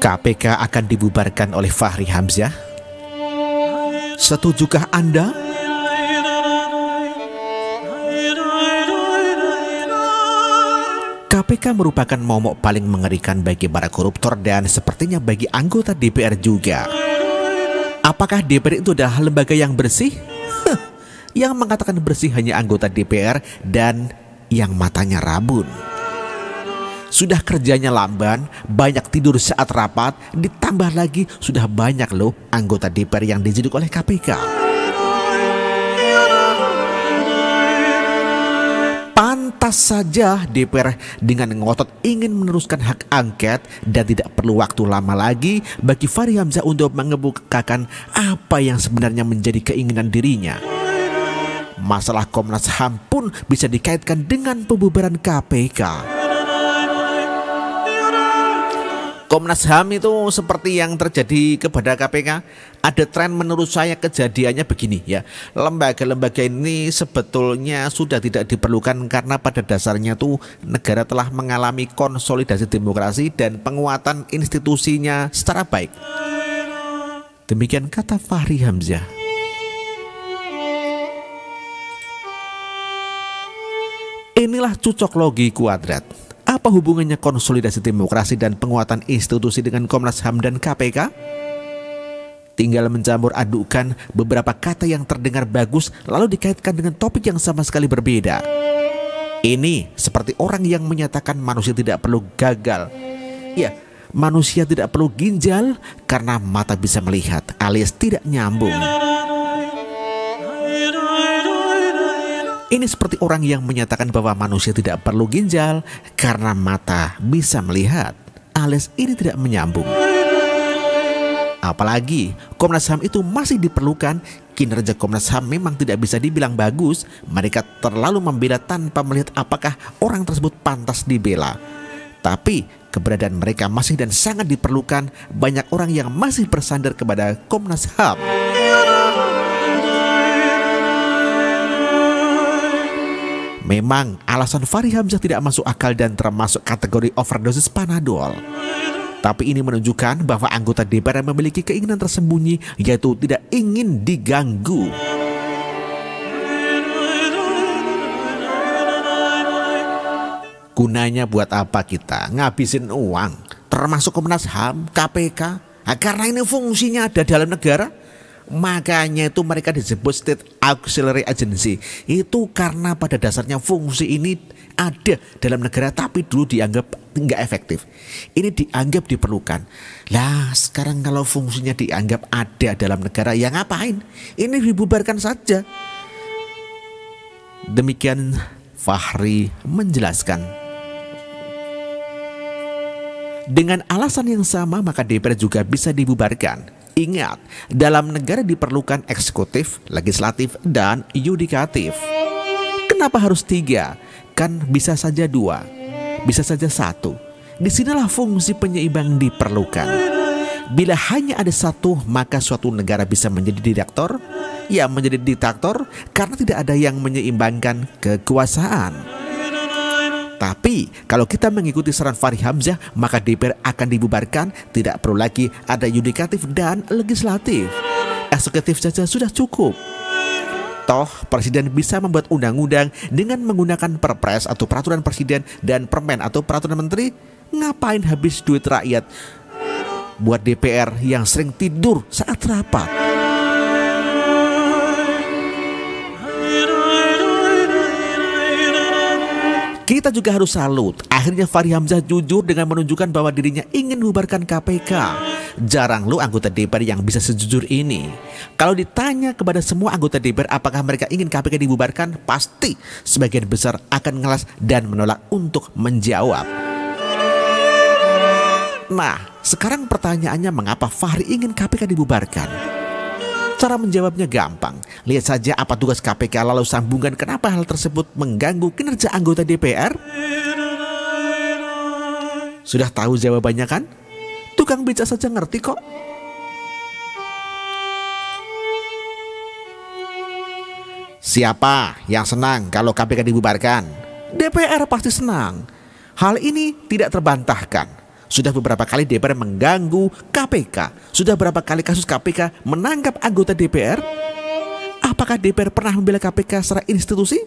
KPK akan dibubarkan oleh Fachri Hamzah? Setujukah Anda? KPK merupakan momok paling mengerikan bagi para koruptor dan sepertinya bagi anggota DPR juga. Apakah DPR itu adalah lembaga yang bersih? Yang mengatakan bersih hanya anggota DPR dan yang matanya rabun. Sudah kerjanya lamban, banyak tidur saat rapat, ditambah lagi sudah banyak loh anggota DPR yang diciduk oleh KPK. Pantas saja DPR dengan ngotot ingin meneruskan hak angket dan tidak perlu waktu lama lagi bagi Fachri Hamzah untuk mengemukakan apa yang sebenarnya menjadi keinginan dirinya. Masalah Komnas HAM pun bisa dikaitkan dengan pembubaran KPK. Komnas HAM itu seperti yang terjadi kepada KPK. Ada tren menurut saya kejadiannya begini ya. Lembaga-lembaga ini sebetulnya sudah tidak diperlukan karena pada dasarnya tuh negara telah mengalami konsolidasi demokrasi dan penguatan institusinya secara baik. Demikian kata Fachri Hamzah. Inilah cocok logi kuadrat. Apa hubungannya konsolidasi demokrasi dan penguatan institusi dengan Komnas HAM dan KPK? Tinggal mencampur adukan beberapa kata yang terdengar bagus lalu dikaitkan dengan topik yang sama sekali berbeda. Ini seperti orang yang menyatakan manusia tidak perlu gagal. Ya, manusia tidak perlu ginjal karena mata bisa melihat alias tidak nyambung. Ini seperti orang yang menyatakan bahwa manusia tidak perlu ginjal karena mata bisa melihat, alias ini tidak menyambung. Apalagi Komnas HAM itu masih diperlukan, kinerja Komnas HAM memang tidak bisa dibilang bagus. Mereka terlalu membela tanpa melihat apakah orang tersebut pantas dibela. Tapi keberadaan mereka masih dan sangat diperlukan. Banyak orang yang masih bersandar kepada Komnas HAM. Memang alasan Fachri Hamzah tidak masuk akal dan termasuk kategori overdosis Panadol. Tapi ini menunjukkan bahwa anggota DPR memiliki keinginan tersembunyi, yaitu tidak ingin diganggu. Gunanya buat apa kita ngabisin uang, termasuk Komnas HAM, KPK? Nah, karena ini fungsinya ada dalam negara. Makanya itu mereka disebut State Auxiliary Agency. Itu karena pada dasarnya fungsi ini ada dalam negara tapi dulu dianggap nggak efektif. Ini dianggap diperlukan. Lah sekarang kalau fungsinya dianggap ada dalam negara, ya ngapain? Ini dibubarkan saja. Demikian Fachri menjelaskan. Dengan alasan yang sama maka DPR juga bisa dibubarkan. Ingat, dalam negara diperlukan eksekutif, legislatif, dan yudikatif. Kenapa harus 3? Kan bisa saja 2, bisa saja 1. Disinilah fungsi penyeimbang diperlukan. Bila hanya ada 1, maka suatu negara bisa menjadi diktator. Ya, menjadi diktator karena tidak ada yang menyeimbangkan kekuasaan. Tapi kalau kita mengikuti saran Fachri Hamzah, maka DPR akan dibubarkan. Tidak perlu lagi ada yudikatif dan legislatif. Eksekutif saja sudah cukup. Toh presiden bisa membuat undang-undang dengan menggunakan perpres atau peraturan presiden dan permen atau peraturan menteri. Ngapain habis duit rakyat buat DPR yang sering tidur saat rapat? Kita juga harus salut. Akhirnya Fachri Hamzah jujur dengan menunjukkan bahwa dirinya ingin membubarkan KPK. Jarang loh anggota DPR yang bisa sejujur ini. Kalau ditanya kepada semua anggota DPR apakah mereka ingin KPK dibubarkan, pasti sebagian besar akan ngelas dan menolak untuk menjawab. Nah, sekarang pertanyaannya mengapa Fachri ingin KPK dibubarkan? Cara menjawabnya gampang. Lihat saja apa tugas KPK lalu sambungkan kenapa hal tersebut mengganggu kinerja anggota DPR. Sudah tahu jawabannya kan? Tukang beca saja ngerti kok. Siapa yang senang kalau KPK dibubarkan? DPR pasti senang. Hal ini tidak terbantahkan. Sudah beberapa kali DPR mengganggu KPK. Sudah berapa kali kasus KPK menangkap anggota DPR? Apakah DPR pernah membela KPK secara institusi?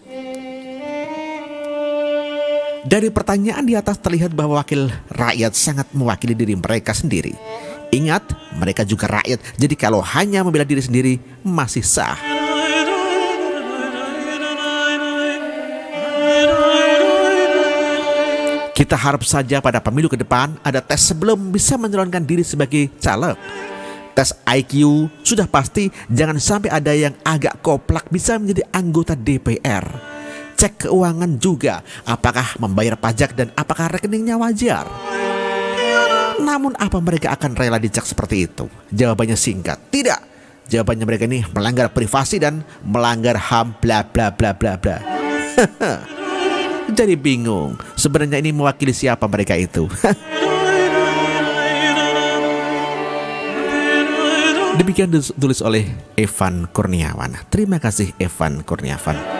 Dari pertanyaan di atas terlihat bahwa wakil rakyat sangat mewakili diri mereka sendiri. Ingat, mereka juga rakyat, jadi kalau hanya membela diri sendiri masih sah. Kita harap saja pada pemilu ke depan ada tes sebelum bisa menyalonkan diri sebagai caleg. Tes IQ sudah pasti, jangan sampai ada yang agak koplak bisa menjadi anggota DPR. Cek keuangan juga, apakah membayar pajak dan apakah rekeningnya wajar. Namun apa mereka akan rela dicek seperti itu? Jawabannya singkat, tidak. Jawabannya mereka ini melanggar privasi dan melanggar HAM bla bla bla bla bla. Jadi bingung, sebenarnya ini mewakili siapa mereka itu? Demikian ditulis oleh Evan Kurniawan. Terima kasih Evan Kurniawan.